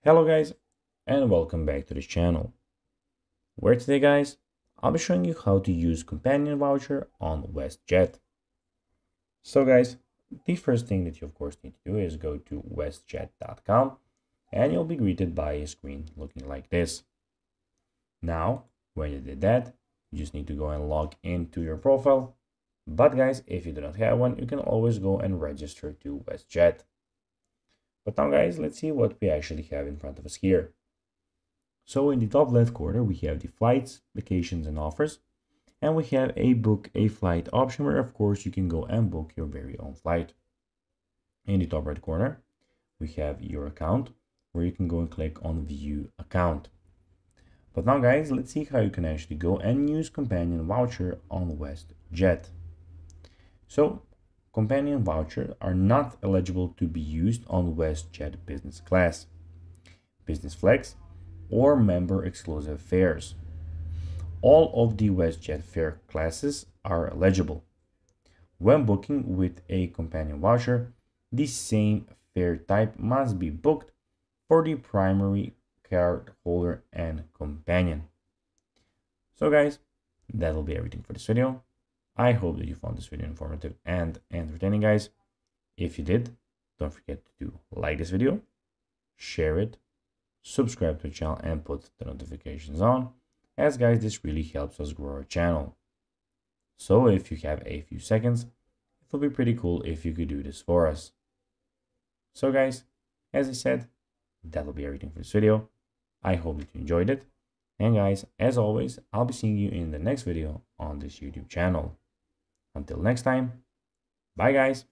Hello guys, and welcome back to this channel, where today guys, I'll be showing you how to use Companion Voucher on WestJet. So guys, the first thing that you of course need to do is go to westjet.com and you'll be greeted by a screen looking like this. Now, when you did that, you just need to go and log into your profile. But guys, if you do not have one, you can always go and register to WestJet. But now guys, let's see what we actually have in front of us here. So in the top left corner, we have the flights, vacations, and offers. And we have a book a flight option where of course you can go and book your very own flight. In the top right corner, we have your account where you can go and click on view account. But now guys, let's see how you can actually go and use Companion Voucher on WestJet. So Companion Vouchers are not eligible to be used on WestJet Business Class, Business Flex, or Member Exclusive fares. All of the WestJet fare classes are eligible. When booking with a Companion Voucher, the same fare type must be booked for the primary card holder and companion. So guys, that will be everything for this video. I hope that you found this video informative and entertaining guys. If you did, don't forget to like this video, share it, subscribe to the channel and put the notifications on, as guys this really helps us grow our channel. So if you have a few seconds, it will be pretty cool if you could do this for us. So guys, as I said, that will be everything for this video. I hope that you enjoyed it, and guys, as always, I'll be seeing you in the next video on this YouTube channel. Until next time, bye guys.